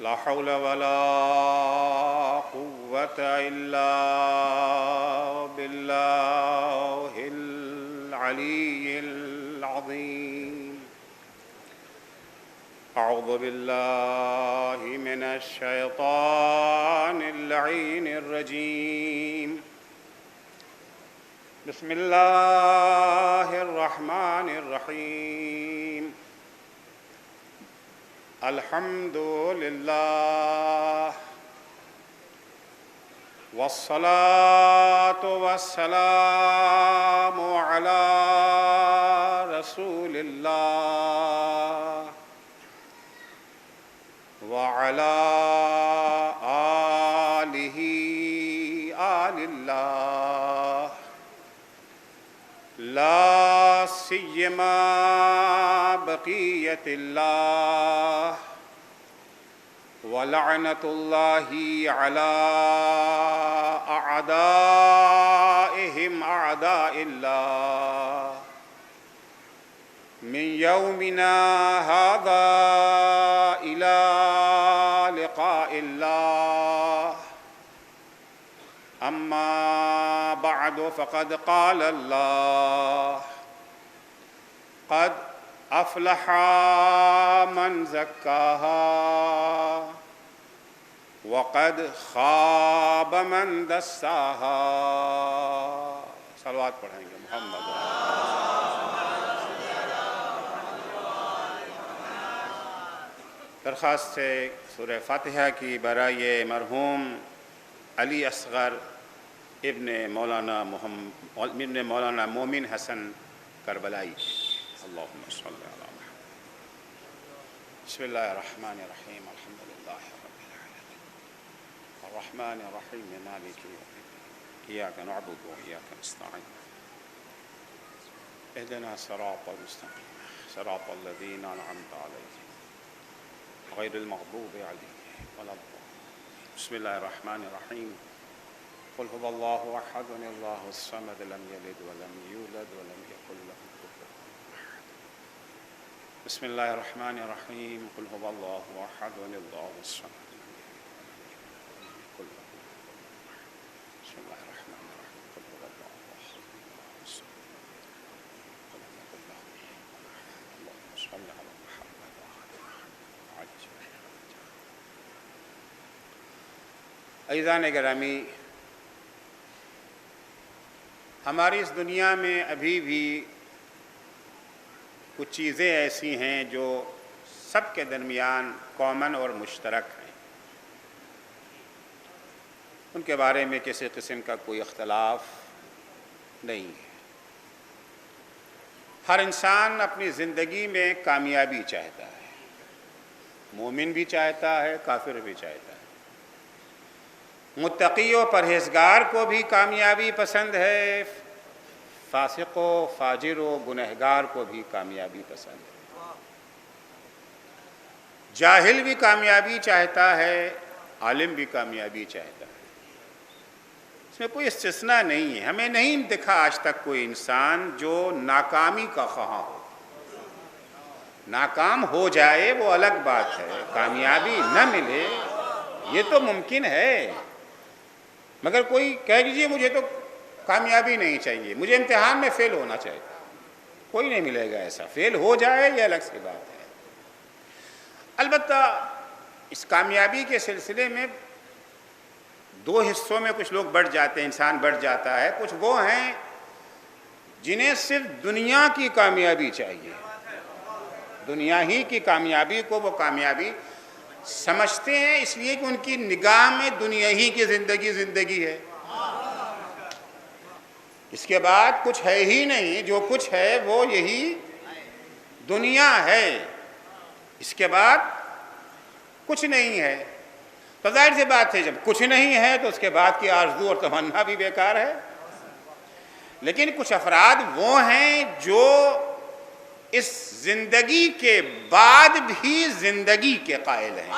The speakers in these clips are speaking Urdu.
لا حول ولا قوة إلا بالله العلي العظيم. أعوذ بالله من الشيطان اللعين الرجيم. بسم الله الرحمن الرحيم. الحمد لله والصلاة والسلام على رسول الله وعلى آله آل الله لا سيما بقية الله ولعنة الله على أعدائهم أعداء الله من يومنا هذا إلى لقاء الله. أما بعد فقد قال الله: قد أفلح من زكاها وقد خاب من دساها. صلوات پڑھیں گے محمد. درخواست ہے سورہ فاتحہ کی برائے مرحوم علی اصغر ابن مولانا مومن حسن کربلائی. اللہم صلی علی محمد. بسم اللہ الرحمن الرحیم. الحمد للہ رب العالمین الرحمن الرحیم مالک یوم الدین ایاک نعبد و ایاک نستعین اهدنا الصراط المستقیم صراط الذین انعمت علیہم غیر المغضوب علیہم ولا الضالین. بسم اللہ الرحمن الرحیم. قل هو اللہ احد اللہ الصمد لم یلد ولم یولد ولم یکن له کفوا احد. بسم اللہ الرحمن الرحیم. قل هو اللہ احد اللہ الصمد لم یلد ولم یکن له کفوا احد. بسم اللہ الرحمن الرحیم. قل هو اللہ احد اللہ الصمد ولم یکن له کفوا احد. اللهم صل علی محمد وعلى عجل. عزیزان گرامی، ہماری اس دنیا میں ابھی بھی کچھ چیزیں ایسی ہیں جو سب کے درمیان کامن اور مشترک ہیں. ان کے بارے میں کسی قسم کا کوئی اختلاف نہیں ہے. ہر انسان اپنی زندگی میں کامیابی چاہتا ہے. مومن بھی چاہتا ہے، کافر بھی چاہتا ہے. متقی و پرہیزگار کو بھی کامیابی پسند ہے، فاسق و فاجر و گنہگار کو بھی کامیابی پسند ہے. جاہل بھی کامیابی چاہتا ہے، عالم بھی کامیابی چاہتا ہے. اس میں کوئی استثناء نہیں ہے. ہمیں نہیں دکھا آج تک کوئی انسان جو ناکامی کا خواہاں ہو. ناکام ہو جائے وہ الگ بات ہے، کامیابی نہ ملے یہ تو ممکن ہے. مگر کوئی کہہ دیجیے مجھے تو کامیابی نہیں چاہیے، مجھے امتحان میں فیل ہونا چاہیے، کوئی نہیں ملے گا ایسا. فیل ہو جائے یہ الگ سی بات ہے. البتہ اس کامیابی کے سلسلے میں دو حصوں میں کچھ لوگ بڑھ جاتے ہیں، انسان بڑھ جاتا ہے. کچھ وہ ہیں جنہیں صرف دنیا کی کامیابی چاہیے، دنیا ہی کی کامیابی کو وہ کامیابی سمجھتے ہیں، اس لیے کہ ان کی نگاہ میں دنیا ہی کی زندگی ہے. اس کے بعد کچھ ہے ہی نہیں، جو کچھ ہے وہ یہی دنیا ہے. اس کے بعد کچھ نہیں ہے. تو ظاہر سی بات ہے جب کچھ نہیں ہے تو اس کے بعد کی آرزو اور تمنا بھی بیکار ہے. لیکن کچھ افراد وہ ہیں جو اس زندگی کے بعد بھی زندگی کے قائل ہیں،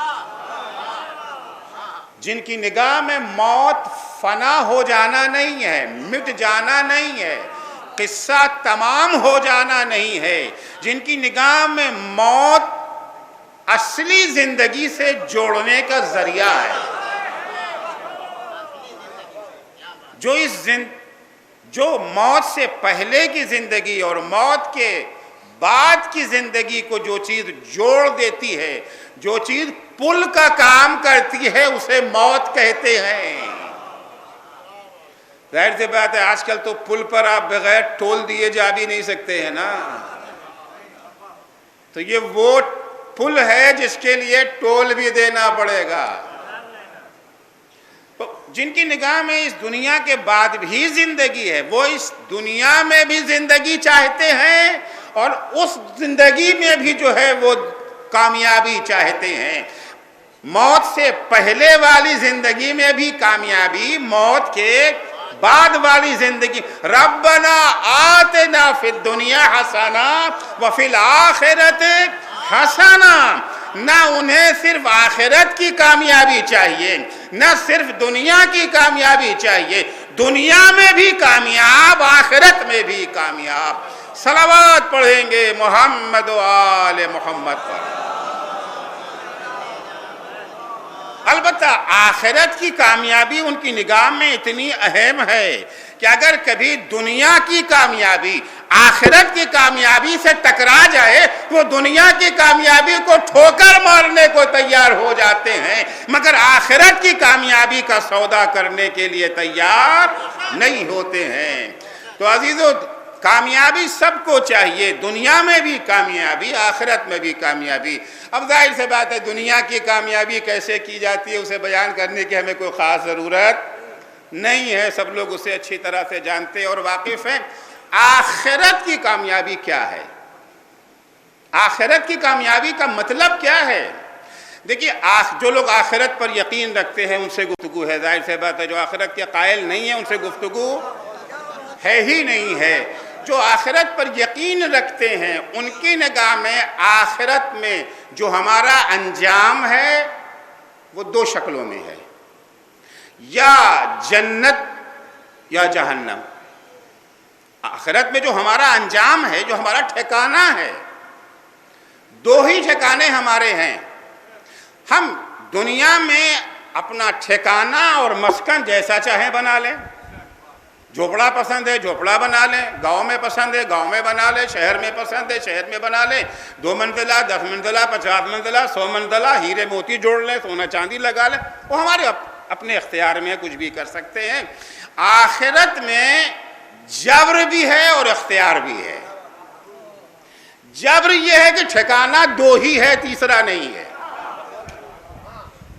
جن کی نگاہ میں موت فنا ہو جانا نہیں ہے، مٹ جانا نہیں ہے، قصہ تمام ہو جانا نہیں ہے، جن کی نگاہ میں موت اصلی زندگی سے جوڑنے کا ذریعہ ہے. جو موت سے پہلے کی زندگی اور موت کے بعد کی زندگی کو جو چیز جوڑ دیتی ہے، جو چیز پل کا کام کرتی ہے، اسے موت کہتے ہیں. ظاہر سی بات ہے آج کل تو پل پر آپ بغیر ٹول دیے جا بھی نہیں سکتے ہیں نا. تو یہ وہ پل ہے جس کے لیے ٹول بھی دینا پڑے گا. جن کی نگاہ میں اس دنیا کے بعد بھی زندگی ہے، وہ اس دنیا میں بھی زندگی چاہتے ہیں اور اس زندگی میں بھی جو ہے وہ کامیابی چاہتے ہیں. موت سے پہلے والی زندگی میں بھی کامیابی، موت کے بعد والی زندگی. ربنا آتنا فی الدنیا حسنہ وفی الآخرۃ حسنہ. نہ انہیں صرف آخرت کی کامیابی چاہیے، نہ صرف دنیا کی کامیابی چاہیے، دنیا میں بھی کامیاب، آخرت میں بھی کامیاب. صلوات پڑھیں گے محمد و آل محمد پر. البتہ آخرت کی کامیابی ان کی نگاہ میں اتنی اہم ہے کہ اگر کبھی دنیا کی کامیابی آخرت کی کامیابی سے ٹکرا جائے وہ دنیا کی کامیابی کو ٹھوکر مارنے کو تیار ہو جاتے ہیں، مگر آخرت کی کامیابی کا سودا کرنے کے لیے تیار نہیں ہوتے ہیں. تو عزیزو، کامیابی سب کو چاہیے، دنیا میں بھی کامیابی، آخرت میں بھی کامیابی. اب ظاہر سے بات ہے دنیا کی کامیابی کیسے کی جاتی ہے اسے بیان کرنے کی ہمیں کوئی خاص ضرورت نہیں ہے، سب لوگ اسے اچھی طرح سے جانتے اور واقف ہیں. آخرت کی کامیابی کیا ہے؟ آخرت کی کامیابی کا مطلب کیا ہے؟ دیکھیے، جو لوگ آخرت پر یقین رکھتے ہیں ان سے گفتگو ہے. ظاہر سے بات ہے جو آخرت کے قائل نہیں ہیں ان سے گفتگو ہے ہی نہیں ہے. جو آخرت پر یقین رکھتے ہیں ان کی نگاہ میں آخرت میں جو ہمارا انجام ہے وہ دو شکلوں میں ہے، یا جنت یا جہنم. آخرت میں جو ہمارا انجام ہے، جو ہمارا ٹھکانہ ہے، دو ہی ٹھکانے ہمارے ہیں. ہم دنیا میں اپنا ٹھکانہ اور مسکن جیسا چاہیں بنا لیں. جھوپڑا پسند ہے جھوپڑا بنا لیں، گاؤں میں پسند ہے گاؤں میں بنا لیں، شہر میں پسند ہے شہر میں بنا لیں. 2 منزلہ 10 منزلہ 50 منزلہ 100 منزلہ ہیرے موتی جوڑ لیں، سونا چاندی لگا لیں، وہ ہمارے اپنے اختیار میں کچھ بھی کر سکتے ہیں. آخرت میں جبر بھی ہے اور اختیار بھی ہے. جبر یہ ہے کہ ٹھکانہ دو ہی ہے، تیسرا نہیں ہے.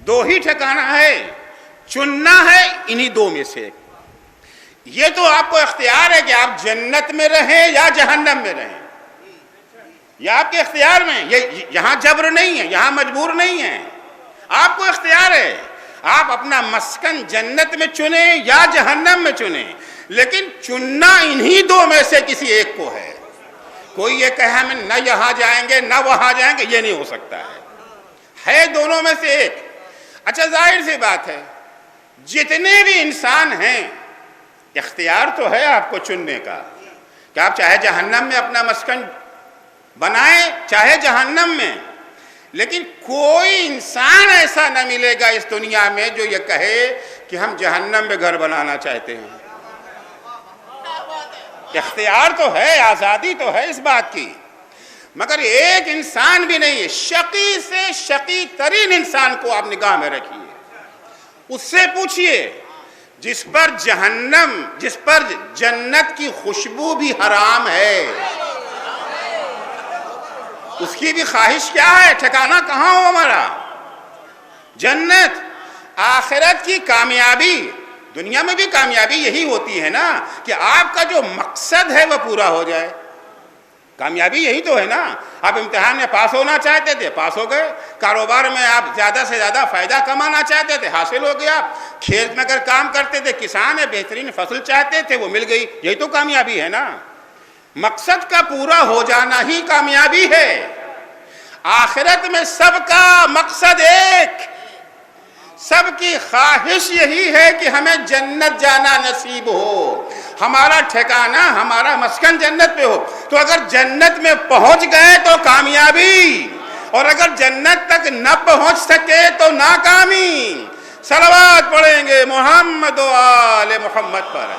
دو ہی ٹھکانہ ہے، چننا ہے انہی دو میں سے. یہ تو آپ کو اختیار ہے کہ آپ جنت میں رہیں یا جہنم میں رہیں، یہ آپ کے اختیار میں. یہاں جبر نہیں ہے، یہاں مجبور نہیں ہے، آپ کو اختیار ہے. آپ اپنا مسکن جنت میں چنیں یا جہنم میں چنیں، لیکن چننا انہی دو میں سے کسی ایک کو ہے. کوئی یہ کہے ہم نہ یہاں جائیں گے نہ وہاں جائیں گے، یہ نہیں ہو سکتا ہے دونوں میں سے ایک. اچھا، ظاہر سی بات ہے جتنے بھی انسان ہیں اختیار تو ہے آپ کو چننے کا کہ آپ چاہے جہنم میں اپنا مسکن بنائیں چاہے جہنم میں. لیکن کوئی انسان ایسا نہ ملے گا اس دنیا میں جو یہ کہے کہ ہم جہنم میں گھر بنانا چاہتے ہیں. اختیار تو ہے، آزادی تو ہے اس بات کی، مگر ایک انسان بھی نہیں ہے. شقی سے شقی ترین انسان کو آپ نگاہ میں رکھیے، اس سے پوچھئے جس پر جنت کی خوشبو بھی حرام ہے، اس کی بھی خواہش کیا ہے؟ ٹھکانہ کہاں ہو ہمارا؟ جنت. آخرت کی کامیابی، دنیا میں بھی کامیابی یہی ہوتی ہے نا کہ آپ کا جو مقصد ہے وہ پورا ہو جائے. کامیابی یہی تو ہے نا. آپ امتحان میں پاس ہونا چاہتے تھے، پاس ہو گئے. کاروبار میں آپ زیادہ سے زیادہ فائدہ کمانا چاہتے تھے، حاصل ہو گیا. کھیت میں اگر کام کرتے تھے، کسان ہے بہترین فصل چاہتے تھے، وہ مل گئی. یہی تو کامیابی ہے نا. مقصد کا پورا ہو جانا ہی کامیابی ہے. آخرت میں سب کا مقصد ایک، سب کی خواہش یہی ہے کہ ہمیں جنت جانا نصیب ہو، ہمارا ٹھکانہ ہمارا مسکن جنت پہ ہو. تو اگر جنت میں پہنچ گئے تو کامیابی، اور اگر جنت تک نہ پہنچ سکے تو ناکامی. صلوات پڑھیں گے محمد و آل محمد پر.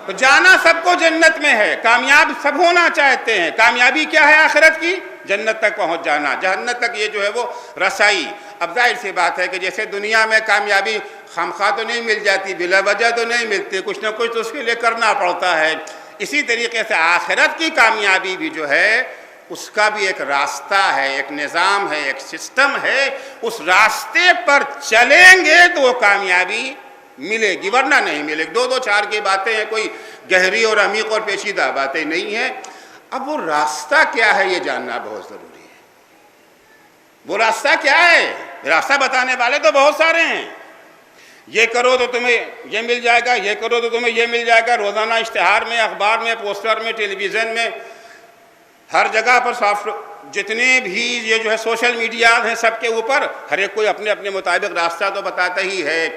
تو جانا سب کو جنت میں ہے، کامیاب سب ہونا چاہتے ہیں. کامیابی کیا ہے آخرت کی؟ جنت تک پہنچ جانا. جہنت تک یہ جو ہے وہ رسائی. اب ظاہر سی بات ہے کہ جیسے دنیا میں کامیابی خامخواہ تو نہیں مل جاتی، بلا وجہ تو نہیں ملتی، کچھ نہ کچھ تو اس کے لیے کرنا پڑتا ہے. اسی طریقے سے آخرت کی کامیابی بھی جو ہے اس کا بھی ایک راستہ ہے، ایک نظام ہے، ایک سسٹم ہے. اس راستے پر چلیں گے تو وہ کامیابی ملے گی، ورنہ نہیں ملے گی. دو چار کی باتیں ہیں، کوئی گہری اور عمیق اور پیچیدہ باتیں نہیں ہیں. اب وہ راستہ کیا ہے یہ جاننا بہت ضروری ہے. وہ راستہ کیا ہے؟ راستہ بتانے والے تو بہت سارے ہیں. یہ کرو تو تمہیں یہ مل جائے گا، یہ کرو تو تمہیں یہ مل جائے گا. روزانہ اشتہار میں، اخبار میں، پوسٹر میں، ٹیلی ویژن میں، ہر جگہ پر جتنے بھی یہ جو ہے سوشل میڈیا ہیں سب کے اوپر ہر ایک کوئی اپنے اپنے مطابق راستہ تو بتاتا ہی ہے.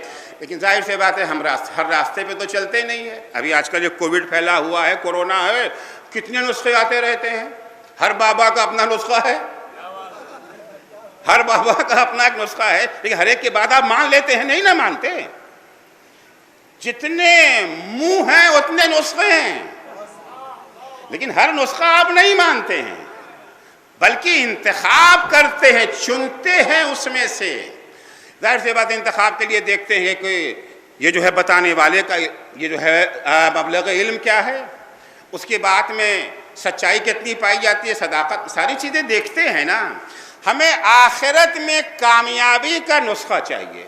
لیکن ظاہر سی بات ہے ہم ہر راستے پہ تو چلتے نہیں ہیں. ابھی آج کل یہ کووڈ پھیلا ہوا ہے، کورونا ہے، کتنے نسخے آتے رہتے ہیں. ہر بابا کا اپنا نسخہ ہے، ہر بابا کا اپنا ایک نسخہ ہے. لیکن ہر ایک کی بات آپ مان لیتے ہیں؟ نہیں نہ مانتے. جتنے منہ ہیں اتنے نسخے ہیں، لیکن ہر نسخہ آپ نہیں مانتے ہیں، بلکہ انتخاب کرتے ہیں، چنتے ہیں اس میں سے. ظاہر سی بات انتخاب کے لیے دیکھتے ہیں کہ یہ جو ہے بتانے والے کا یہ جو ہے مبلغ علم کیا ہے، اس کی بات میں سچائی کتنی پائی جاتی ہے، صداقت، ساری چیزیں دیکھتے ہیں نا. ہمیں آخرت میں کامیابی کا نسخہ چاہیے،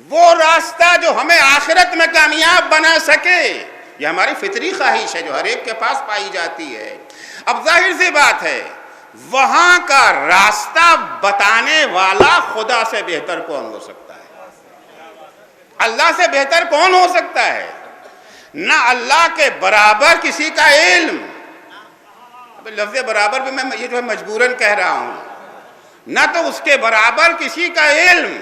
وہ راستہ جو ہمیں آخرت میں کامیاب بنا سکے. یہ ہماری فطری خواہش ہے جو ہر ایک کے پاس پائی جاتی ہے. اب ظاہر سی بات ہے وہاں کا راستہ بتانے والا خدا سے بہتر کون ہو سکتا ہے؟ اللہ سے بہتر کون ہو سکتا ہے؟ نہ اللہ کے برابر کسی کا علم. لفظ برابر بھی میں یہ جو ہے مجبوراً کہہ رہا ہوں. نہ تو اس کے برابر کسی کا علم،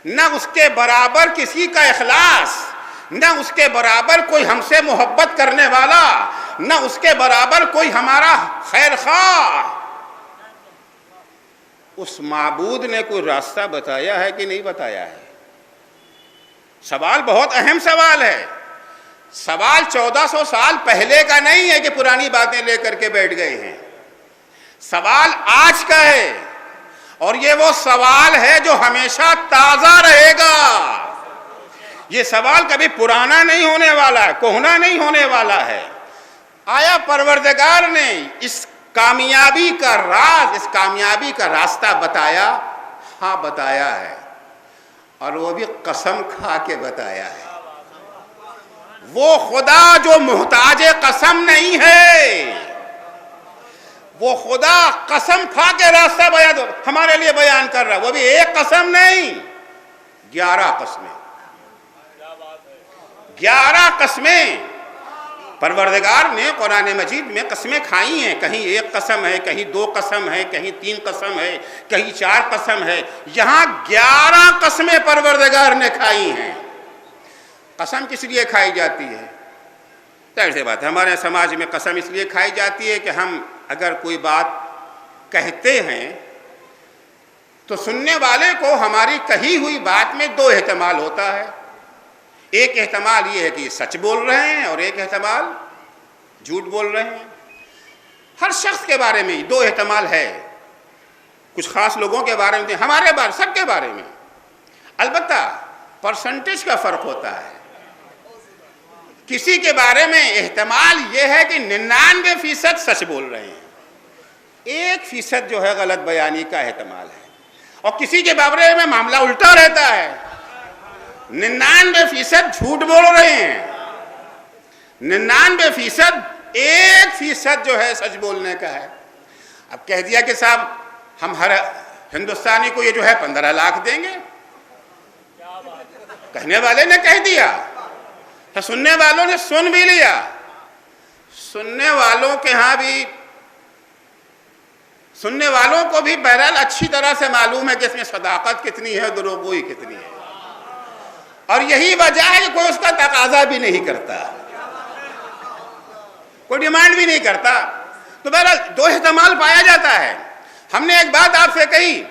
نہ اس کے برابر کسی کا اخلاص، نہ اس کے برابر کوئی ہم سے محبت کرنے والا، نہ اس کے برابر کوئی ہمارا خیر خواہ. اس معبود نے کوئی راستہ بتایا ہے کہ نہیں بتایا ہے؟ سوال بہت اہم سوال ہے. سوال 1400 سال پہلے کا نہیں ہے کہ پرانی باتیں لے کر کے بیٹھ گئے ہیں. سوال آج کا ہے، اور یہ وہ سوال ہے جو ہمیشہ تازہ رہے گا. یہ سوال کبھی پرانا نہیں ہونے والا ہے، کہنا نہیں ہونے والا ہے. آیا پروردگار نے اس کامیابی کا راز، اس کامیابی کا راستہ بتایا؟ ہاں بتایا ہے، اور وہ بھی قسم کھا کے بتایا ہے. وہ خدا جو محتاج قسم نہیں ہے، وہ خدا قسم کھا کے راستہ ہمارے لیے بیان کر رہا ہے. وہ بھی ایک قسم نہیں، 11 قسمیں. 11 قسمیں پروردگار نے قرآن مجید میں قسمیں کھائی ہیں. کہیں ایک قسم ہے، کہیں 2 قسم ہے، کہیں 3 قسم ہے، کہیں 4 قسم ہے. یہاں 11 قسمیں پروردگار نے کھائی ہیں. قسم کس لیے کھائی جاتی ہے؟ ظاہر سی بات ہے ہمارے سماج میں قسم اس لیے کھائی جاتی ہے کہ ہم اگر کوئی بات کہتے ہیں تو سننے والے کو ہماری کہی ہوئی بات میں 2 احتمال ہوتا ہے. ایک احتمال یہ ہے کہ سچ بول رہے ہیں، اور ایک احتمال جھوٹ بول رہے ہیں. ہر شخص کے بارے میں 2 احتمال ہے. کچھ خاص لوگوں کے بارے میں، ہمارے بارے، سب کے بارے میں. البتہ پرسنٹیج کا فرق ہوتا ہے. کسی کے بارے میں احتمال یہ ہے کہ 99% سچ بول رہے ہیں، 1% جو ہے غلط بیانی کا احتمال ہے. اور کسی کے بارے میں معاملہ الٹا رہتا ہے، 99% جھوٹ بول رہے ہیں، 99% 1% جو ہے سچ بولنے کا ہے. اب کہہ دیا کہ صاحب ہم ہر ہندوستانی کو یہ جو ہے 15 لاکھ دیں گے. کہنے والے نے کہہ دیا تو سننے والوں نے سن بھی لیا. سننے والوں کے ہاں بھی، سننے والوں کو بھی بہرحال اچھی طرح سے معلوم ہے کہ اس میں صداقت کتنی ہے، دروغگوئی کتنی ہے. اور یہی وجہ ہے کہ کوئی اس کا تقاضا بھی نہیں کرتا، کوئی ڈیمانڈ بھی نہیں کرتا. تو بہرحال دو احتمال پایا جاتا ہے. ہم نے ایک بات آپ سے کہی,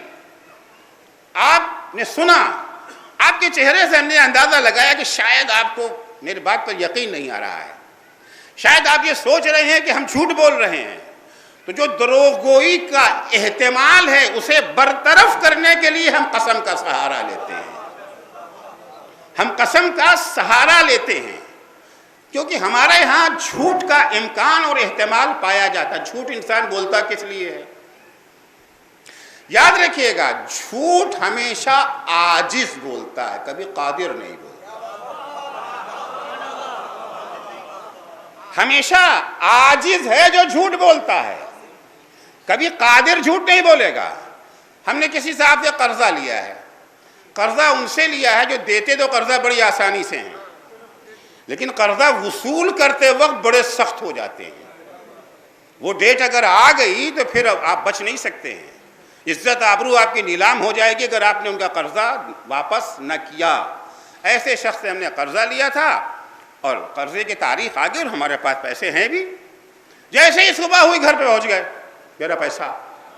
آپ نے سنا, آپ کے چہرے سے ہم نے اندازہ لگایا کہ شاید آپ کو میری بات پر یقین نہیں آ رہا ہے, شاید آپ یہ سوچ رہے ہیں کہ ہم جھوٹ بول رہے ہیں. تو جو دروغ گوئی کا احتمال ہے اسے برطرف کرنے کے لیے ہم قسم کا سہارا لیتے ہیں, ہم قسم کا سہارا لیتے ہیں, کیونکہ ہمارے ہاں جھوٹ کا امکان اور احتمال پایا جاتا ہے. جھوٹ انسان بولتا کس لیے ہے؟ یاد رکھیے گا, جھوٹ ہمیشہ عاجز بولتا ہے, کبھی قادر نہیں بولتا. ہمیشہ عاجز ہے جو جھوٹ بولتا ہے, کبھی قادر جھوٹ نہیں بولے گا. ہم نے کسی صاحب سے قرضہ لیا ہے, قرضہ ان سے لیا ہے جو دیتے تو قرضہ بڑی آسانی سے ہیں, لیکن قرضہ وصول کرتے وقت بڑے سخت ہو جاتے ہیں. وہ ڈیٹ اگر آ گئی تو پھر آپ بچ نہیں سکتے ہیں, عزت آبرو آپ کی نیلام ہو جائے گی اگر آپ نے ان کا قرضہ واپس نہ کیا. ایسے شخص سے ہم نے قرضہ لیا تھا اور قرضے کی تاریخ آ گئی اور ہمارے پاس پیسے ہیں بھی. جیسے ہی صبح ہوئی گھر پہ پہنچ گئے, میرا پیسہ,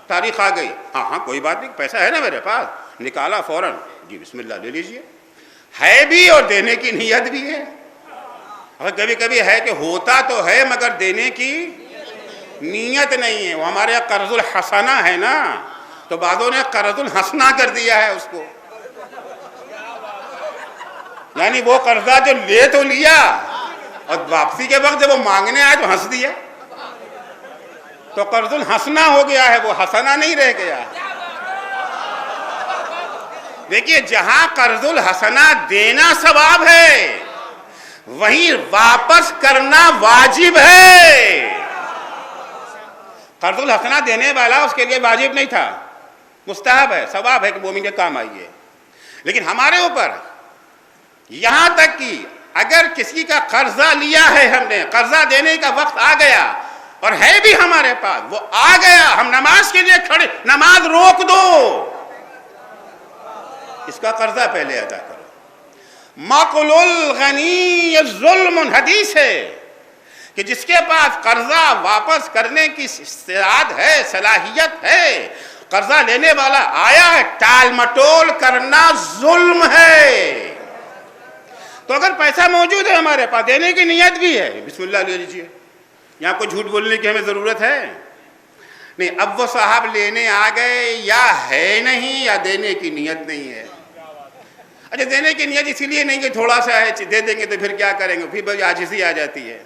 تاریخ آ گئی, ہاں کوئی بات نہیں, پیسہ ہے نا میرے پاس, نکالا فوراً, جی بسم اللہ لے لیجئے. ہے بھی اور دینے کی نیت بھی ہے. اور کبھی کبھی ہے کہ ہوتا تو ہے مگر دینے کی نیت نہیں ہے. وہ ہمارے یہاں قرض الحسنہ ہے نا, تو بعضوں نے قرض الحسنہ کر دیا ہے اس کو, یعنی وہ قرضہ جو لے تو لیا اور واپسی کے وقت جب وہ مانگنے آئے تو ہنس دیا, تو قرض الحسنہ ہو گیا ہے, وہ حسنہ نہیں رہ گیا. دیکھیے, جہاں قرض الحسنہ دینا ثواب ہے وہیں واپس کرنا واجب ہے. قرض الحسنہ دینے والا اس کے لیے واجب نہیں تھا, مستحب ہے, ثواب ہے کہ مومن کے کام آئیے. لیکن ہمارے اوپر یہاں تک کہ اگر کسی کا قرضہ لیا ہے, ہم نے قرضہ دینے کا وقت آ گیا اور ہے بھی ہمارے پاس, وہ آ گیا, ہم نماز کے لیے کھڑے, نماز روک دو, اس کا قرضہ پہلے ادا کرو. مقل الغنی ظلم, حدیث ہے کہ جس کے پاس قرضہ واپس کرنے کی استعداد ہے, صلاحیت ہے, قرضہ لینے والا آیا ہے, ٹال مٹول کرنا ظلم ہے. تو اگر پیسہ موجود ہے ہمارے پاس, دینے کی نیت بھی ہے, بسم اللہ لے لیجیے. یہاں کوئی جھوٹ بولنے کی ہمیں ضرورت ہے نہیں. اب وہ صاحب لینے آ گئے, یا ہے نہیں یا دینے کی نیت نہیں ہے. اچھا, دینے کی نیت اسی لیے نہیں کہ تھوڑا سا ہے, دے دیں گے تو پھر کیا کریں گے, پھر بڑی عاجزی آ جاتی ہے.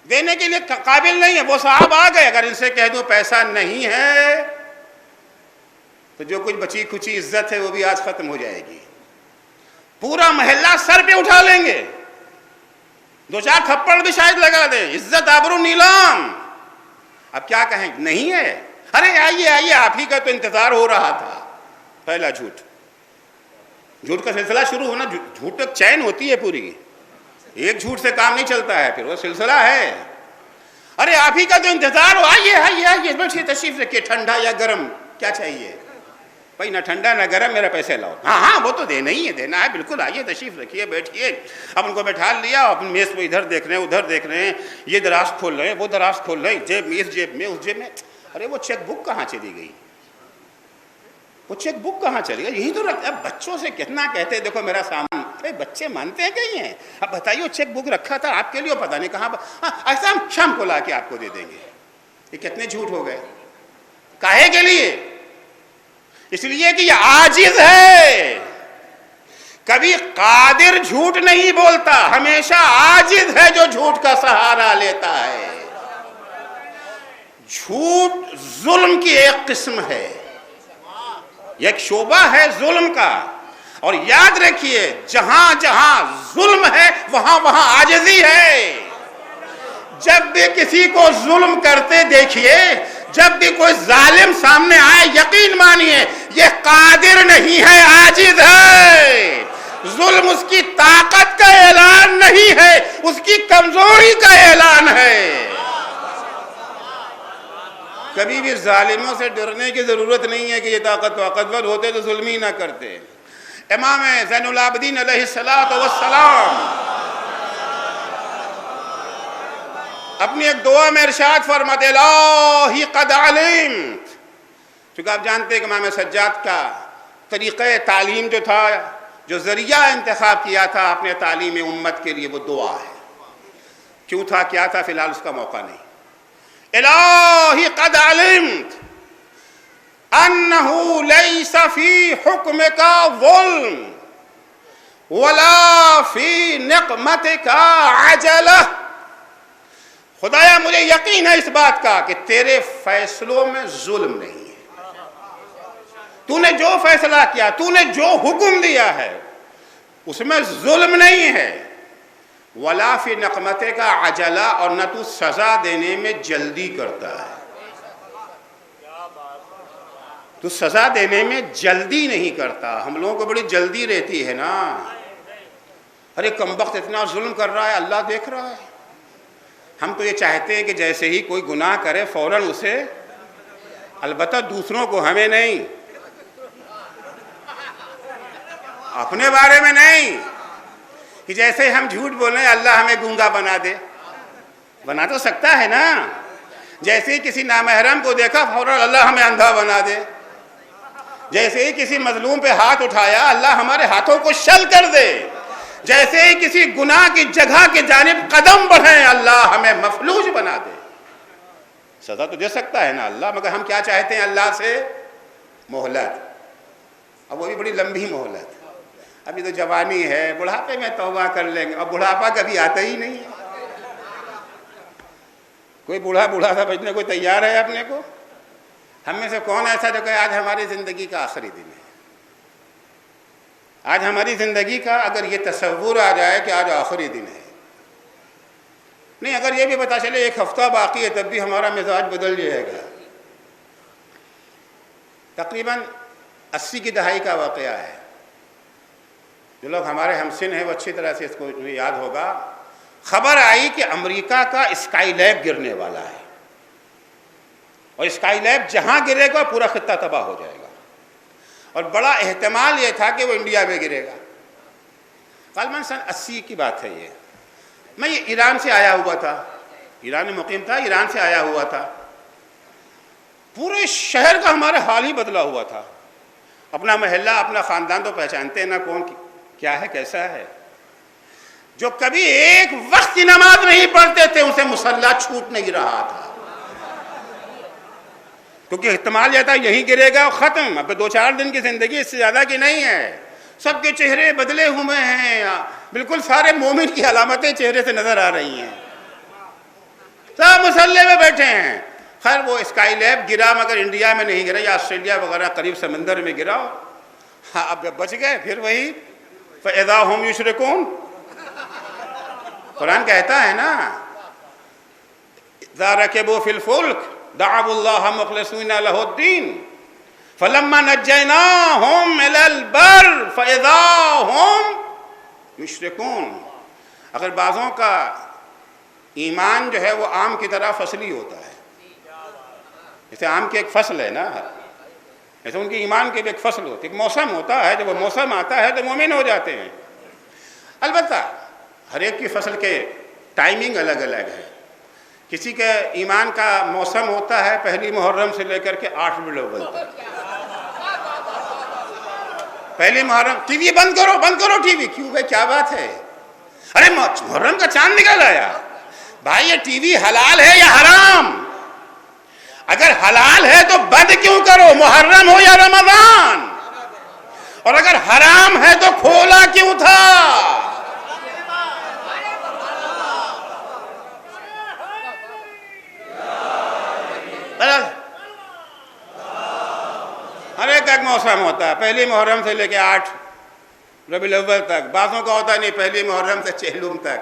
دینے کے لیے قابل نہیں ہے, وہ صاحب آ گئے, اگر ان سے کہہ دوں پیسہ نہیں ہے تو جو کچھ بچی کچی عزت ہے وہ بھی آج ختم ہو جائے گی. پورا محلہ سر پہ اٹھا لیں گے, دو چار تھپڑ بھی شاید لگا دیں, عزت آبرو نیلام. اب کیا کہیں, نہیں ہے, ارے آئیے آئیے, آپ ہی کا تو انتظار ہو رہا تھا. پہلا جھوٹ, جھوٹ کا سلسلہ شروع ہونا, جھوٹ تک چین ہوتی ہے پوری, ایک جھوٹ سے کام نہیں چلتا ہے, پھر وہ سلسلہ ہے. ارے آپ ہی کا تو انتظار ہو, آئیے آئیے آئیے, بیٹھیے, تشریف رکھیے, ٹھنڈا یا گرم کیا چاہیے بھائی, نہ ٹھنڈا نہ گرم, میرا پیسے لاؤ. ہاں وہ تو دینا ہی ہے, دینا ہے, بالکل, آئیے تشریف رکھیے, بیٹھیے. اب ان کو بیٹھا لیا, اپنے میز پہ ادھر دیکھ رہے ہیں ادھر دیکھ رہے ہیں, یہ دراز کھول رہے ہیں وہ دراز کھول رہے ہیں, جیب میں, اس جیب میں, اس جیب میں. ارے وہ چیک بک کہاں چلی گئی, وہ چیک بک کہاں چلی گئی, یہی تو رکھتے. اب بچوں سے کتنا کہتے ہیں دیکھو میرا سامان, بچے مانتے ہیں کہیں ہیں. اب بتائیے وہ چیک بک رکھا تھا آپ کے لیے, پتہ نہیں کہاں, ایسا ہم شام کو لا کے آپ کو دے دیں گے. یہ کتنے جھوٹ ہو گئے, کاہے کے لیے؟ اس لیے کہ یہ عاجز ہے, کبھی قادر جھوٹ نہیں بولتا, ہمیشہ عاجز ہے جو جھوٹ کا سہارا لیتا ہے. جھوٹ ظلم کی ایک قسم ہے, ایک شعبہ ہے ظلم کا. اور یاد رکھیے, جہاں جہاں ظلم ہے وہاں وہاں عاجزی ہے. جب بھی کسی کو ظلم کرتے دیکھیے, جب بھی کوئی ظالم سامنے آئے, یقین مانیے یہ قادر نہیں ہے, عاجز ہے. ظلم اس کی طاقت کا اعلان نہیں ہے, اس کی کمزوری کا اعلان ہے. کبھی بھی ظالموں سے ڈرنے کی ضرورت نہیں ہے کہ یہ طاقتور ہوتے تو ظلم ہی نہ کرتے. امام زین العابدین علیہ السلام اپنی ایک دعا میں ارشاد فرماتے الہی قد علمت، چونکہ آپ جانتے ہیں کہ امام سجاد کا طریقہ تعلیم جو تھا، جو ذریعہ انتخاب کیا تھا اپنے تعلیم امت کے لیے، وہ دعا ہے۔ کیوں تھا، کیا تھا، فی الحال اس کا موقع نہیں۔ الہی قد علمت انہ لیس فی حکمک ظلم ولا فی نقمتک عجلہ، خدایا مجھے یقین ہے اس بات کا کہ تیرے فیصلوں میں ظلم نہیں ہے، تو نے جو فیصلہ کیا، تو نے جو حکم دیا ہے اس میں ظلم نہیں ہے، ولا فی نقمتک عجلہ، اور نہ تو سزا دینے میں جلدی کرتا ہے، تو سزا دینے میں جلدی نہیں کرتا۔ ہم لوگوں کو بڑی جلدی رہتی ہے نا، ارے کمبخت اتنا ظلم کر رہا ہے، اللہ دیکھ رہا ہے۔ ہم تو یہ چاہتے ہیں کہ جیسے ہی کوئی گناہ کرے فوراً اسے، البتہ دوسروں کو، ہمیں نہیں، اپنے بارے میں نہیں، کہ جیسے ہم جھوٹ بولیں اللہ ہمیں گونگا بنا دے، بنا تو سکتا ہے نا۔ جیسے ہی کسی نامحرم کو دیکھا فوراً اللہ ہمیں اندھا بنا دے، جیسے ہی کسی مظلوم پہ ہاتھ اٹھایا اللہ ہمارے ہاتھوں کو شل کر دے، جیسے ہی کسی گناہ کی جگہ کی جانب قدم بڑھیں اللہ ہمیں مفلوج بنا دے۔ سزا تو دے سکتا ہے نا اللہ، مگر ہم کیا چاہتے ہیں اللہ سے؟ مہلت، اب وہ بھی بڑی لمبی مہلت۔ ابھی تو جوانی ہے، بڑھاپے میں توبہ کر لیں گے، اب بڑھاپا کبھی آتا ہی نہیں ہے۔ کوئی بوڑھا تھا بچنے کو تیار ہے اپنے کو؟ ہم میں سے کون ایسا جو کہ آج ہماری زندگی کا آخری دن ہے؟ آج ہماری زندگی کا اگر یہ تصور آ جائے کہ آج آخری دن ہے، نہیں، اگر یہ بھی پتا چلے ایک ہفتہ باقی ہے تب بھی ہمارا مزاج بدل جائے گا۔ تقریباً 80 کی دہائی کا واقعہ ہے، جو لوگ ہمارے ہمسن ہیں وہ اچھی طرح سے اس کو یاد ہوگا۔ خبر آئی کہ امریکہ کا اسکائی لیب گرنے والا ہے، اور اسکائی لیب جہاں گرے گا پورا خطہ تباہ ہو جائے گا، اور بڑا احتمال یہ تھا کہ وہ انڈیا میں گرے گا۔ غالباً سن 80 کی بات ہے یہ۔ میں یہ ایران سے آیا ہوا تھا، ایران میں مقیم تھا، ایران سے آیا ہوا تھا۔ پورے شہر کا ہمارا حال ہی بدلا ہوا تھا، اپنا محلہ اپنا خاندان تو پہچانتے ہیں نا، کون کیا ہے کیسا ہے۔ جو کبھی ایک وقت کی نماز نہیں پڑھتے تھے اسے مصلی چھوٹ نہیں رہا تھا، کیونکہ احتمال یہ تھا یہی گرے گا ختم، اب 2-4 دن کی زندگی اس سے زیادہ کی نہیں ہے۔ سب کے چہرے بدلے ہوئے ہیں، بالکل سارے مومن کی علامتیں چہرے سے نظر آ رہی ہیں، سب مصلی میں بیٹھے ہیں۔ خیر وہ اسکائی لیب گرا، مگر انڈیا میں نہیں گرا، یا آسٹریلیا وغیرہ قریب سمندر میں گرا۔ ہاں اب بچ گئے، پھر وہی فَإِذَا هُمْ يُشْرِكُونَ، قرآن کہتا ہے نا اذا ركبوا في الفلك دعوا الله مخلصين له الدين فلما نجيناهم الى البر فاذا هم يشركون۔ اگر بعضوں کا ایمان جو ہے وہ آم کی طرح فصلی ہوتا ہے، جیسے آم کی ایک فصل ہے نا، ایسے ان کی ایمان کی بھی ایک فصل ہوتی ہے، ایک موسم ہوتا ہے، جب وہ موسم آتا ہے تو مومن ہو جاتے ہیں۔ البتہ ہر ایک کی فصل کے ٹائمنگ الگ الگ ہے، کسی کے ایمان کا موسم ہوتا ہے 1 محرم سے لے کر کے 8 ربیع الاول تک۔ 1 محرم، ٹی وی بند کرو ٹی وی، کیوں بھائی کیا بات ہے؟ ارے محرم کا چاند نکل آیا، بھائی یہ ٹی وی حلال ہے یا حرام؟ اگر حلال ہے تو بند کیوں کرو، محرم ہو یا رمضان؟ اور اگر حرام ہے تو کھولا کیوں تھا؟ ہر ایک موسم ہوتا ہے، 1 محرم سے لے کے 8 ربیع الاول تک، بعضوں کا ہوتا ہے نہیں 1 محرم سے چہلم تک،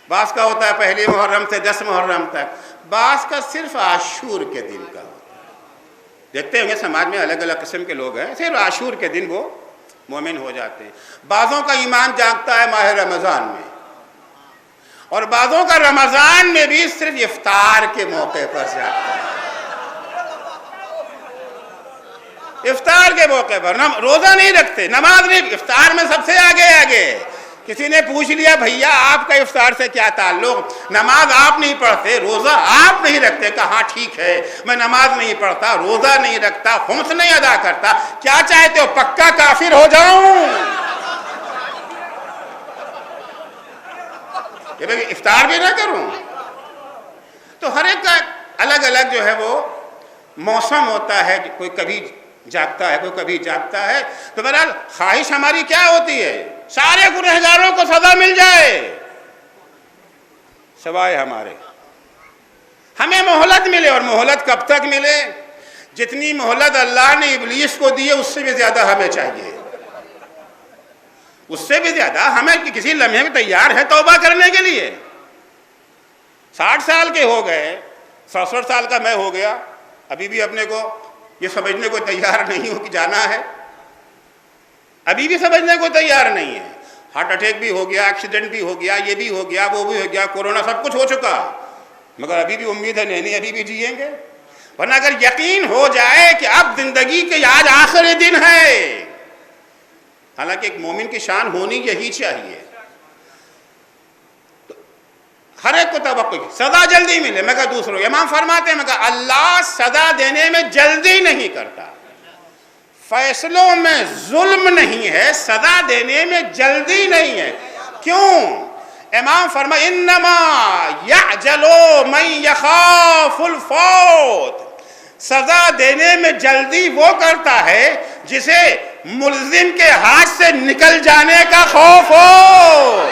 بعض کا ہوتا ہے 1 محرم سے 10 محرم تک، بعض کا صرف عاشور کے دن کا ہوتا ہے۔ دیکھتے ہوں گے سماج میں الگ الگ قسم کے لوگ ہیں، صرف عاشور کے دن وہ مومن ہو جاتے ہیں۔ بعضوں کا ایمان جاگتا ہے ماہ رمضان میں، اور بعضوں کا رمضان میں بھی صرف افطار کے موقع پر جاگتا ہے، افطار کے موقع پر۔ روزہ نہیں رکھتے، نماز نہیں، افطار میں سب سے آگے کسی نے پوچھ لیا بھیا آپ کا افطار سے کیا تعلق؟ نماز آپ نہیں پڑھتے، روزہ آپ نہیں رکھتے؟ کہا ہاں ٹھیک ہے، میں نماز نہیں پڑھتا، روزہ نہیں رکھتا، خمس نہیں ادا کرتا، کیا چاہتے ہو پکا کافر ہو جاؤں؟ کہ میں افطار بھی نہ کروں؟ تو ہر ایک کا الگ الگ جو ہے وہ موسم ہوتا ہے، کوئی کبھی جاگتا ہے، کوئی کبھی جاگتا ہے. تو بہرحال خواہش ہماری کیا ہوتی ہے؟ سارے گنہگاروں کو سزا مل جائے سوائے ہمارے. ہمیں مہلت ملے، اور مہلت کب تک ملے؟ جتنی مہلت اللہ نے ابلیس کو دی ہے اس سے بھی زیادہ ہمیں چاہیے، اس سے بھی زیادہ. ہمیں کسی لمحے میں تیار ہے توبہ کرنے کے لیے. 60 سال کے ہو گئے، 67 سال کا میں ہو گیا، ابھی بھی اپنے کو یہ سمجھنے کو تیار نہیں ہو کہ جانا ہے، ابھی بھی سمجھنے کو تیار نہیں ہے. ہارٹ اٹیک بھی ہو گیا، ایکسیڈنٹ بھی ہو گیا، یہ بھی ہو گیا، وہ بھی ہو گیا، کورونا، سب کچھ ہو چکا، مگر ابھی بھی امید ہے نہیں ابھی بھی جئیں گے. ورنہ اگر یقین ہو جائے کہ اب زندگی کے آج آخری دن ہے، حالانکہ ایک مومن کی شان ہونی یہی چاہیے، ہر ایک کو توقع کی سزا جلدی ملے. مگر دوسروں امام فرماتے ہیں مگر اللہ سزا دینے میں جلدی نہیں کرتا، فیصلوں میں ظلم نہیں ہے، سزا دینے میں جلدی نہیں ہے. کیوں؟ امام فرماتے انما یعجل من یخاف الفوت، سزا دینے میں جلدی وہ کرتا ہے جسے ملزم کے ہاتھ سے نکل جانے کا خوف ہو.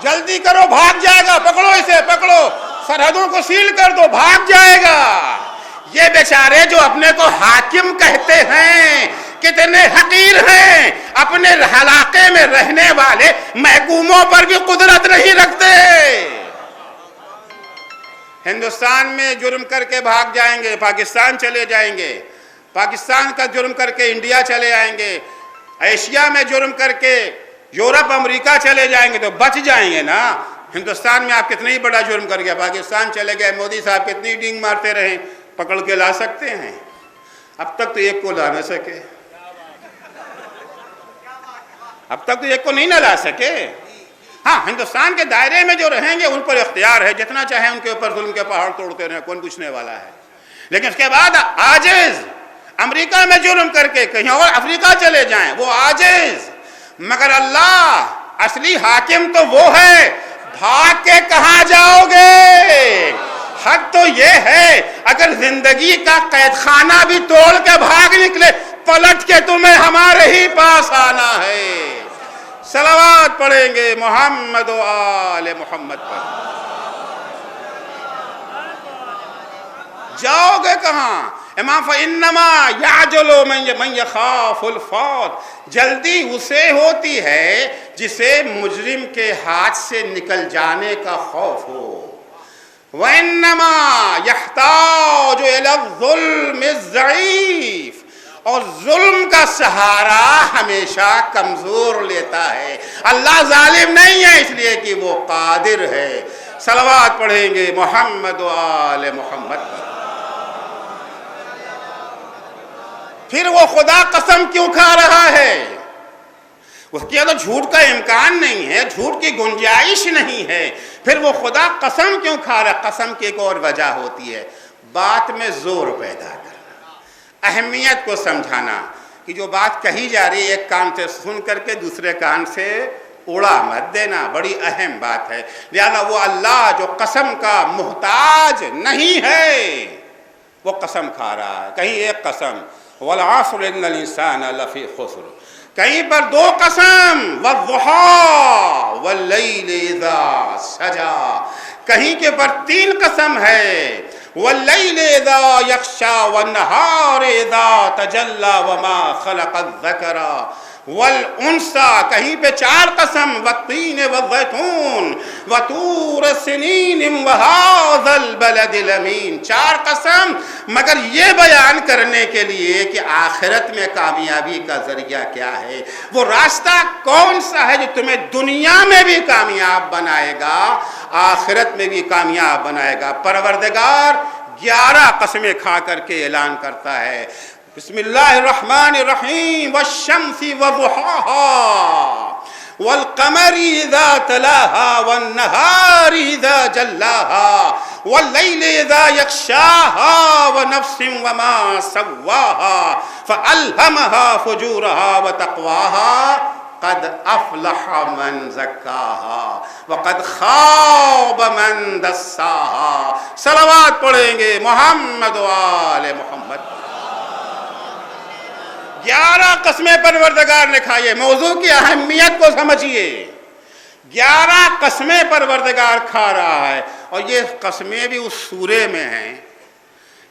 جلدی کرو، بھاگ جائے گا، پکڑو اسے، پکڑو، سرحدوں کو سیل کر دو، بھاگ جائے گا. یہ بیچارے جو اپنے کو حاکم کہتے ہیں کتنے حقیر ہیں، اپنے علاقے میں رہنے والے محکوموں پر بھی قدرت نہیں رکھتے. ہندوستان میں جرم کر کے بھاگ جائیں گے، پاکستان چلے جائیں گے، پاکستان کا جرم کر کے انڈیا چلے آئیں گے، ایشیا میں جرم کر کے یورپ امریکہ چلے جائیں گے تو بچ جائیں گے نا. ہندوستان میں آپ کتنا ہی بڑا جرم کر گیا، پاکستان چلے گئے، مودی صاحب کتنی ڈینگ مارتے رہے، پکڑ کے لا سکتے ہیں؟ اب تک تو ایک کو لا نہ سکے، اب تک تو ایک کو نہیں نہ لا سکے. ہاں ہندوستان کے دائرے میں جو رہیں گے ان پر اختیار ہے، جتنا چاہیں ان کے اوپر ظلم کے پہاڑ توڑتے رہیں، کون پوچھنے والا ہے. لیکن اس کے بعد عاجز، امریکہ میں جرم کر کے کہیں اور افریقہ چلے جائیں، وہ عاجز. مگر اللہ اصلی حاکم تو وہ ہے، بھاگ کے کہاں جاؤ گے؟ حق تو یہ ہے اگر زندگی کا قید خانہ بھی توڑ کے بھاگ نکلے، پلٹ کے تمہیں ہمارے ہی پاس آنا ہے. صلوات پڑھیں گے محمد و آل محمد پر. جاؤ گے کہاں؟ امام فَإِنَّمَا يَعْجَلُ مَنْ يَخَافُ الْفَوْتَ، جلدی اسے ہوتی ہے جسے مجرم کے ہاتھ سے نکل جانے کا خوف ہو. وَإِنَّمَا يَحْتَاجُ إِلَى الظُّلْمِ الضَّعِيفِ، اور ظلم کا سہارا ہمیشہ کمزور لیتا ہے. اللہ ظالم نہیں ہے اس لیے کہ وہ قادر ہے. صلوات پڑھیں گے محمد و آل محمد پر. پھر وہ خدا قسم کیوں کھا رہا ہے؟ اس کے اندر جھوٹ کا امکان نہیں ہے، جھوٹ کی گنجائش نہیں ہے، پھر وہ خدا قسم کیوں کھا رہا ہے؟ قسم کی ایک اور وجہ ہوتی ہے، بات میں زور پیدا کرنا، اہمیت کو سمجھانا کہ جو بات کہی جا رہی ہے ایک کان سے سن کر کے دوسرے کان سے اڑا مت دینا، بڑی اہم بات ہے. لہذا وہ اللہ جو قسم کا محتاج نہیں ہے وہ قسم کھا رہا ہے. کہیں ایک قسم والعصر ان الانسان لفی خسر، کہیں پر دو قسم والضحى واللیل اذا سجا، کہیں کے پر 3 قسم ہے واللیل اذا یغشا والنہار اذا تجلی وما خلق الذکر والانثى، کہیں پہ 4 قسم والتین والزیتون وطور سنین وہذا البلد الامین، 4 قسم، مگر یہ بیان کرنے کے لیے کہ آخرت میں کامیابی کا ذریعہ کیا ہے، وہ راستہ کون سا ہے جو تمہیں دنیا میں بھی کامیاب بنائے گا، آخرت میں بھی کامیاب بنائے گا. پروردگار 11 قسمیں کھا کر کے اعلان کرتا ہے بسم اللہ الرحمن الرحیم والشمس وضحاها والقمر اذا تلاها والنهار اذا جلاها والليل اذا يغشاها ونفس وما سواها فألهمها فجورها وتقواها قد افلح من زکاها وقد خاب من دساها. صلوات پڑھیں گے محمد و آل محمد. 11 قسمیں پروردگار نے کھائی ہے. موضوع کی اہمیت کو سمجھیے. 11 قسمیں پروردگار کھا رہا ہے اور یہ قسمیں بھی اس سورے میں ہیں.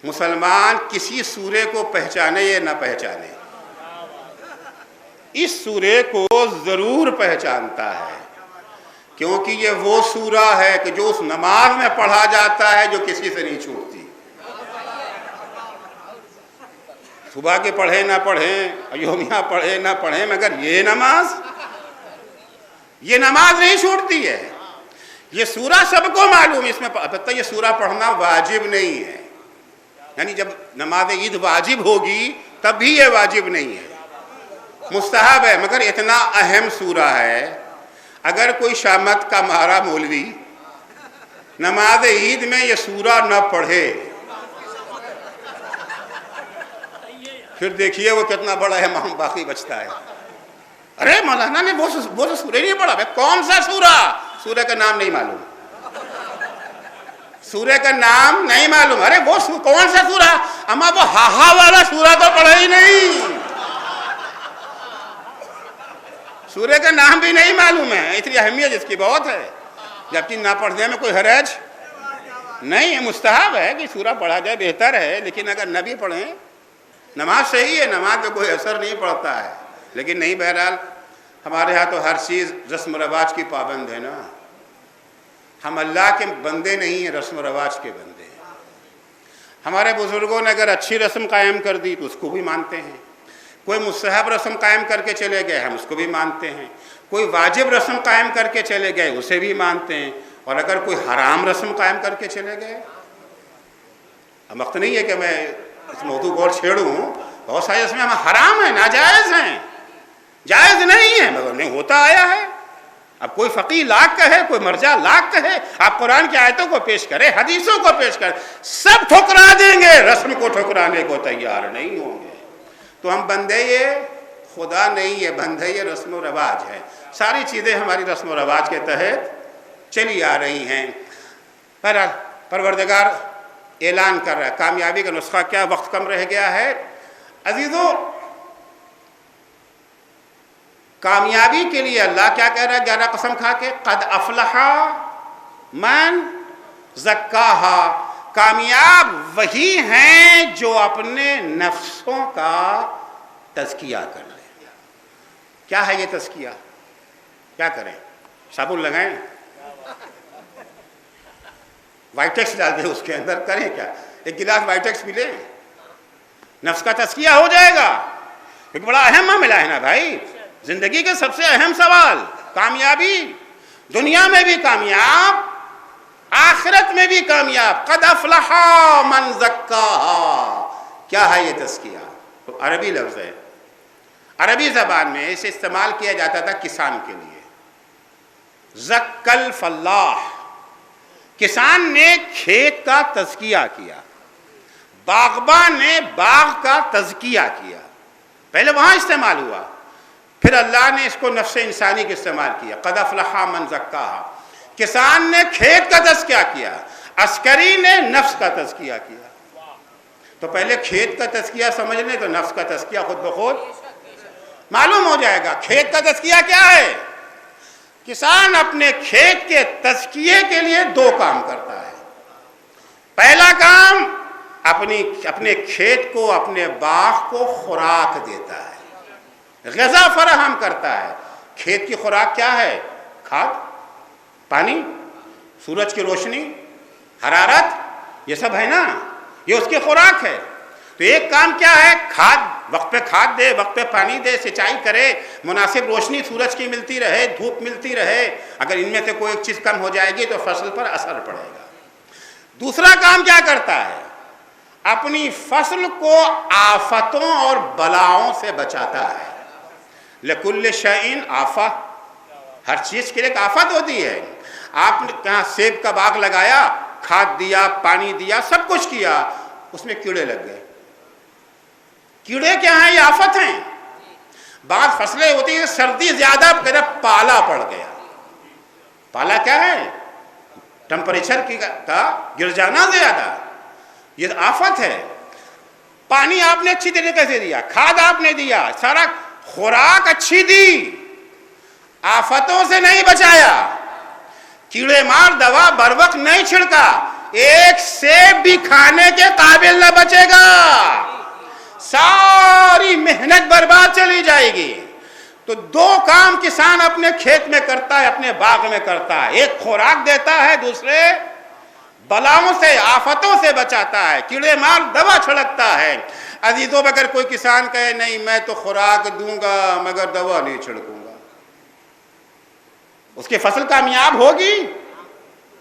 مسلمان کسی سورے کو پہچانے یا نہ پہچانے، اس سورے کو ضرور پہچانتا ہے، کیونکہ یہ وہ سورہ ہے کہ جو اس نماز میں پڑھا جاتا ہے جو کسی سے نہیں چھوٹتی. صبح کے پڑھیں نہ پڑھیں، یومیہ پڑھیں نہ پڑھیں، مگر یہ نماز نہیں چھوٹتی ہے. یہ سورہ سب کو معلوم ہے. اس میں البتہ یہ سورہ پڑھنا واجب نہیں ہے، یعنی جب نماز عید واجب ہوگی تب بھی یہ واجب نہیں ہے، مستحب ہے. مگر اتنا اہم سورہ ہے، اگر کوئی شامت کا مارا مولوی نماز عید میں یہ سورہ نہ پڑھے پھر دیکھیے وہ کتنا بڑا امام باقی بچتا ہے. ارے مولانا نے وہ تو سورہ نہیں پڑھا. کون سا سورہ؟ سورہ کا نام نہیں معلوم، سورہ کا نام نہیں معلوم. ارے وہ کون سا سورہ؟ اما وہ ہاہا والا سورہ تو پڑھا ہی نہیں، سورہ کا نام بھی نہیں معلوم ہے. اتنی اہمیت اس کی بہت ہے، جبکہ نہ پڑھنے میں کوئی حرج نہیں ہے. مستحب ہے کہ سورہ پڑھا جائے، بہتر ہے. لیکن اگر نہ بھی پڑھیں، نماز صحیح ہے، نماز پہ کوئی اثر نہیں پڑتا ہے. لیکن نہیں، بہرحال ہمارے ہاں تو ہر چیز رسم و رواج کی پابند ہے نا. ہم اللہ کے بندے نہیں ہیں، رسم و رواج کے بندے ہیں. ہمارے بزرگوں نے اگر اچھی رسم قائم کر دی تو اس کو بھی مانتے ہیں. کوئی مستحب رسم قائم کر کے چلے گئے، ہم اس کو بھی مانتے ہیں. کوئی واجب رسم قائم کر کے چلے گئے، اسے بھی مانتے ہیں. اور اگر کوئی حرام رسم قائم کر کے چلے گئے، اب وقت نہیں ہے کہ میں اس موضوع کو اور چھیڑوں. بہت سارے اس میں حرام ہیں، ناجائز ہیں، جائز نہیں ہے، مگر نہیں ہوتا آیا ہے. اب کوئی فقیہ لاکھ کہے، کوئی مرجع لاکھ کہے، آپ قرآن کی آیتوں کو پیش کریں، حدیثوں کو پیش کریں، سب ٹھکرا دیں گے، رسم کو ٹھکرانے کو تیار نہیں ہوں گے. تو ہم بندے یہ خدا نہیں ہے، بندے یہ رسم و رواج ہے. ساری چیزیں ہماری رسم و رواج کے تحت چلی آ رہی ہیں. پروردگار اعلان کر رہا ہے. کامیابی کا نسخہ کیا؟ وقت کم رہ گیا ہے عزیزو. کامیابی کے لیے اللہ کیا کہہ رہا ہے 11 قسم کھا کے؟ قد افلح من زکاہا. کامیاب وہی ہیں جو اپنے نفسوں کا تزکیہ کر لیں. کیا ہے یہ تزکیہ؟ کیا کریں؟ صابن لگائیں، وائٹیکس ڈال دیں اس کے اندر، کریں کیا؟ ایک گلاس وائٹیکس پی لیں، نفس کا تزکیہ ہو جائے گا. ایک بڑا اہم معاملہ ہے نا بھائی، زندگی کے سب سے اہم سوال. کامیابی دنیا میں بھی کامیاب، آخرت میں بھی کامیاب. قد افلح من زکاہا. کیا ہے یہ تزکیہ؟ عربی لفظ ہے. عربی زبان میں اسے استعمال کیا جاتا تھا کسان کے لیے. زک الفلاح، کسان نے کھیت کا تزکیہ کیا، باغبان نے باغ کا تزکیہ کیا. پہلے وہاں استعمال ہوا، پھر اللہ نے اس کو نفس انسانی کے استعمال کیا. قد افلح من زکاہا. کسان نے کھیت کا تزکیہ کیا، عسکری نے نفس کا تزکیہ کیا. تو پہلے کھیت کا تزکیہ سمجھ لیں تو نفس کا تزکیہ خود بخود معلوم ہو جائے گا. کھیت کا تزکیہ کیا ہے؟ کسان اپنے کھیت کے تزکیے کے لیے 2 کام کرتا ہے. پہلا کام اپنے کھیت کو، اپنے باغ کو خوراک دیتا ہے، غذا فراہم کرتا ہے. کھیت کی خوراک کیا ہے؟ کھاد، پانی، سورج کی روشنی، حرارت، یہ سب ہے نا، یہ اس کی خوراک ہے. تو ایک کام کیا ہے؟ کھاد. وقت پہ کھاد دے، وقت پہ پانی دے، سینچائی کرے، مناسب روشنی سورج کی ملتی رہے، دھوپ ملتی رہے. اگر ان میں سے کوئی ایک چیز کم ہو جائے گی تو فصل پر اثر پڑے گا. دوسرا کام کیا کرتا ہے؟ اپنی فصل کو آفتوں اور بلاؤں سے بچاتا ہے. لکل شیء آفہ، ہر چیز کے لیے ایک آفت ہوتی ہے. آپ نے کہاں سیب کا باغ لگایا، کھاد دیا، پانی دیا، سب کچھ کیا، اس میں کیڑے لگ گئے. کیڑے کیا ہیں؟ یہ آفت ہیں. بعض فصلیں ہوتی ہیں سردی زیادہ پھر پالا پڑ گیا. پالا کیا ہے؟ ٹمپریچر کا گر جانا زیادہ، یہ آفت ہے. پانی آپ نے اچھی طریقے سے دیا، کھاد آپ نے دیا، سارا خوراک اچھی دی، آفتوں سے نہیں بچایا، کیڑے مار دوا بر وقت نہیں چھڑکا، ایک سیب بھی کھانے کے قابل نہ بچے گا، ساری محنت برباد چلی جائے گی. تو دو کام کسان اپنے کھیت میں کرتا ہے، اپنے باغ میں کرتا ہے. ایک خوراک دیتا ہے، دوسرے بلاؤں سے، آفتوں سے بچاتا ہے، کیڑے مار دوا چھڑکتا ہے. عزیزوں، اگر کوئی کسان کہے نہیں میں تو خوراک دوں گا مگر دوا نہیں چھڑکوں گا، اس کی فصل کامیاب ہوگی؟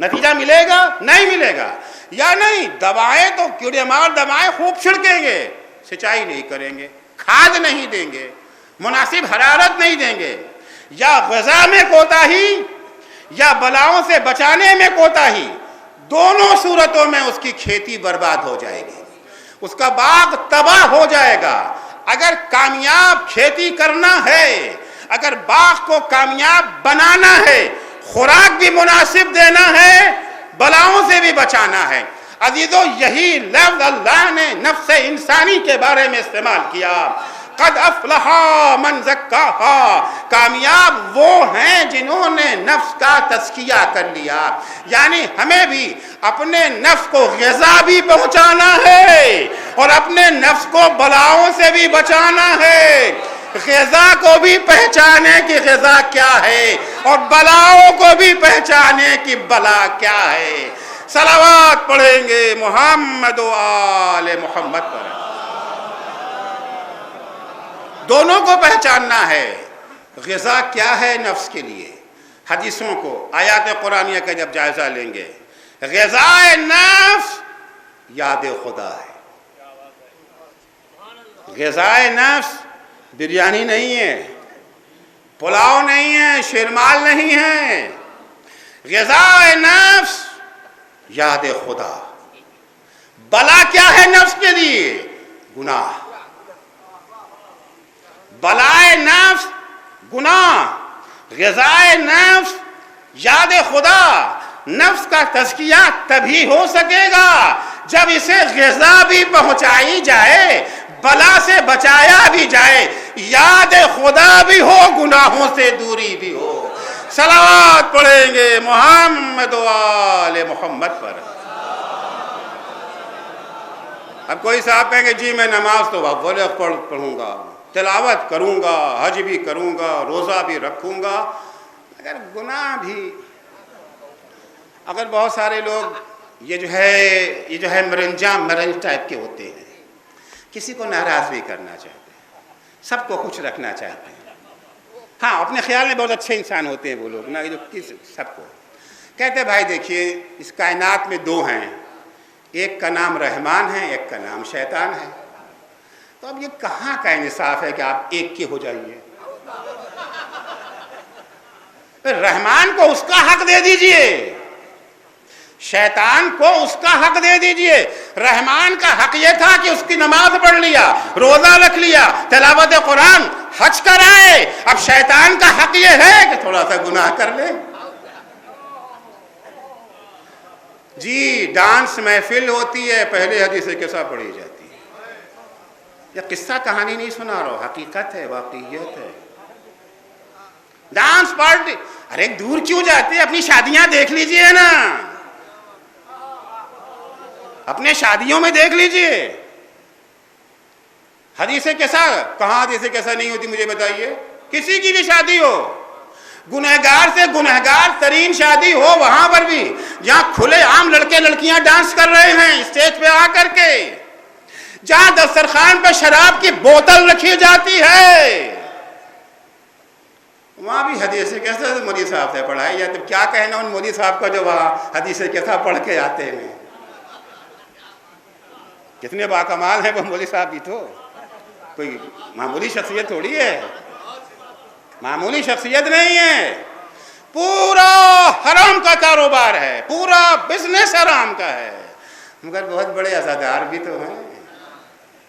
نتیجہ ملے گا؟ نہیں ملے گا. یا نہیں، دوائیں تو کیڑے مار دوائیں خوب چھڑکیں گے، سچائی نہیں کریں گے، کھاد نہیں دیں گے، مناسب حرارت نہیں دیں گے، یا غذا میں کوتاہی یا بلاؤں سے بچانے میں کوتاہی، دونوں صورتوں میں اس کی کھیتی برباد ہو جائے گی، اس کا باغ تباہ ہو جائے گا. اگر کامیاب کھیتی کرنا ہے، اگر باغ کو کامیاب بنانا ہے، خوراک بھی مناسب دینا ہے، بلاؤں سے بھی بچانا ہے. عزیزو، یہی لفظ اللہ نے نفس انسانی کے بارے میں استعمال کیا. قد افلح من زکاہا، کامیاب وہ ہیں جنہوں نے نفس کا تزکیہ کر لیا. یعنی ہمیں بھی اپنے نفس کو غذا بھی پہنچانا ہے اور اپنے نفس کو بلاؤں سے بھی بچانا ہے. غذا کو بھی پہچانے کی غذا کیا ہے اور بلاؤں کو بھی پہچانے کی بلا کیا ہے. صلوات پڑھیں گے محمد و آل محمد پر. دونوں کو پہچاننا ہے. غذا کیا ہے نفس کے لیے؟ حدیثوں کو، آیات قرآنیہ کا جب جائزہ لیں گے، غذائے نفس یاد خدا ہے. غذائے نفس بریانی نہیں ہے، پلاؤ نہیں ہے، شیرمال نہیں ہے. غذائے نفس یاد خدا. بلا کیا ہے نفس کے لیے؟ گناہ. بلائے نفس گناہ، غذائے نفس یاد خدا. نفس کا تزکیہ تبھی ہو سکے گا جب اسے غذا بھی پہنچائی جائے، بلا سے بچایا بھی جائے، یاد خدا بھی ہو، گناہوں سے دوری بھی ہو. صلوات پڑھیں گے محمد و آل محمد پر. اب کوئی صاحب کہیں گے جی میں نماز تو اول پڑھوں گا، تلاوت کروں گا، حج بھی کروں گا، روزہ بھی رکھوں گا، اگر گناہ بھی. اگر بہت سارے لوگ یہ جو ہے مرنج ٹائپ کے ہوتے ہیں، کسی کو ناراض بھی کرنا چاہتے ہیں، سب کو خوش رکھنا چاہتے ہیں. ہاں، اپنے خیال میں بہت اچھے انسان ہوتے ہیں وہ لوگ نا، سب کو کہتے بھائی دیکھیے اس کائنات میں دو ہیں، ایک کا نام رحمان ہے، ایک کا نام شیطان ہے. تو اب یہ کہاں کا انصاف ہے کہ آپ ایک کے ہو جائیے؟ رحمان کو اس کا حق دے دیجئے، شیطان کو اس کا حق دے دیجئے. رحمان کا حق یہ تھا کہ اس کی نماز پڑھ لیا، روزہ رکھ لیا، تلاوت قرآن، حج کرائے. اب شیطان کا حق یہ ہے کہ تھوڑا سا گناہ کر لے. جی ڈانس محفل ہوتی ہے، پہلے حدیث قصہ پڑھی جاتی ہے. یہ قصہ کہانی نہیں سنا رہا، حقیقت ہے، واقعیت ہے. ڈانس پارٹی، ارے دور کیوں جاتے؟ اپنی شادیاں دیکھ لیجئے نا، اپنے شادیوں میں دیکھ لیجئے. حدیث کیسا کہاں حدیث کیسا نہیں ہوتی مجھے بتائیے. کسی کی بھی شادی ہو، گنہگار سے گنہگار ترین شادی ہو، وہاں پر بھی جہاں کھلے عام لڑکے لڑکیاں ڈانس کر رہے ہیں اسٹیج پہ آ کر کے، جہاں دسترخوان پہ شراب کی بوتل رکھی جاتی ہے، وہاں بھی حدیث کیسا مودی صاحب سے پڑھا ہے. یا تو کیا کہنا ان مودی صاحب کا جو وہاں حدیث کیسا پڑھ کے آتے ہیں. کتنے باکمال ہیں وہ مولوی صاحب بھی، تو کوئی معمولی شخصیت تھوڑی ہے، معمولی شخصیت نہیں ہے، پورا حرام کا کاروبار ہے، پورا بزنس حرام کا ہے، مگر بہت بڑے عزادار بھی تو ہیں۔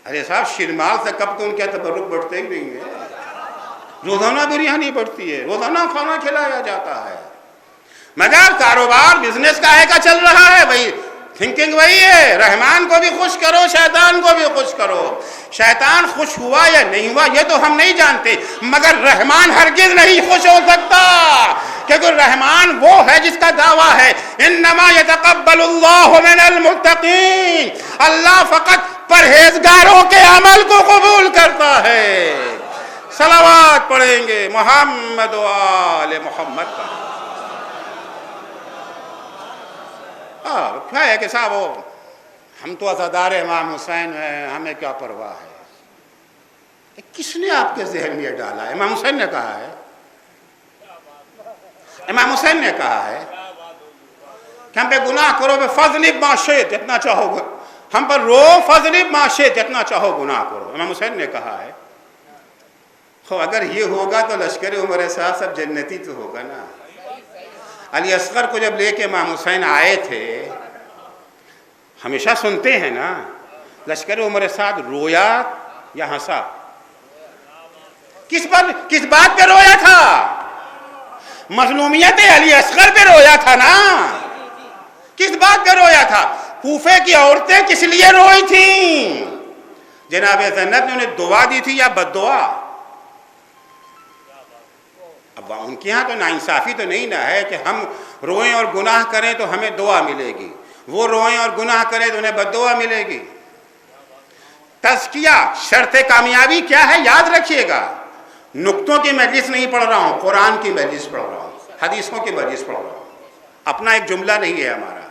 ارے صاحب شرمال سے کب تو ان کے تبرک بڑھتے ہی نہیں ہے، روزانہ بریانی بڑھتی ہے، روزانہ کھانا کھلایا جاتا ہے، مگر کاروبار بزنس کاہے کا چل رہا ہے؟ وہی تھنکنگ وہی ہے، رحمان کو بھی خوش کرو، شیطان کو بھی خوش کرو۔ شیطان خوش ہوا یا نہیں ہوا یہ تو ہم نہیں جانتے، مگر رحمان ہرگز نہیں خوش ہو سکتا، کیونکہ رحمان وہ ہے جس کا دعویٰ ہے انما یتقبل اللہ من المتقین، اللہ فقط پرہیزگاروں کے عمل کو قبول کرتا ہے۔ صلوات پڑھیں گے محمد و آل محمد کا۔ کیا ہے کہ صاحب ہم تو عزادار امام حسین ہیں، ہمیں کیا پرواہ ہے؟ کس نے آپ کے ذہن میں ڈالا؟ امام حسین نے کہا ہے، امام حسین نے کہا ہے کہ ہم پہ گناہ کرو بے فضل ما شئت، جتنا چاہو ہم پر رو، فضل ما شئت، جتنا چاہو گناہ کرو، امام حسین نے کہا ہے۔ اگر یہ ہوگا تو لشکر عمر صاحب سب جنتی تو ہوگا نا۔ علی اصغر کو جب لے کے امام حسین آئے تھے، ہمیشہ سنتے ہیں نا، لشکر عمر سعد رویا یا ہنسا؟ کس بات پہ رویا تھا؟ مظلومیت علی اصغر پہ رویا تھا نا۔ کس بات پہ رویا تھا؟ کوفے کی عورتیں کس لیے روئی تھیں؟ جناب زینب نے انہیں دعا دی تھی یا بد دعا؟ اب ان کے ہاں تو ناانصافی تو نہیں نا ہے کہ ہم روئیں اور گناہ کریں تو ہمیں دعا ملے گی، وہ روئیں اور گناہ کریں تو انہیں بد دعا ملے گی۔ تزکیہ شرط کامیابی کیا ہے یاد رکھیے گا۔ نقطوں کی مجلس نہیں پڑھ رہا ہوں، قرآن کی مجلس پڑھ رہا ہوں، حدیثوں کی مجلس پڑھ رہا ہوں، اپنا ایک جملہ نہیں ہے ہمارا،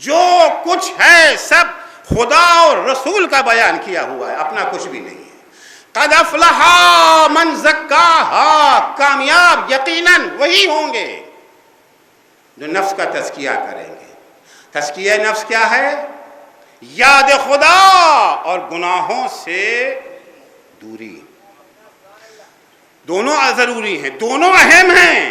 جو کچھ ہے سب خدا اور رسول کا بیان کیا ہوا ہے، اپنا کچھ بھی نہیں ہے۔ قد افلح من زکاہا، کامیاب یقیناً وہی ہوں گے جو نفس کا تزکیہ کریں گے۔ تزکیہ نفس کیا ہے؟ یاد خدا اور گناہوں سے دوری، دونوں ضروری ہیں، دونوں اہم ہیں۔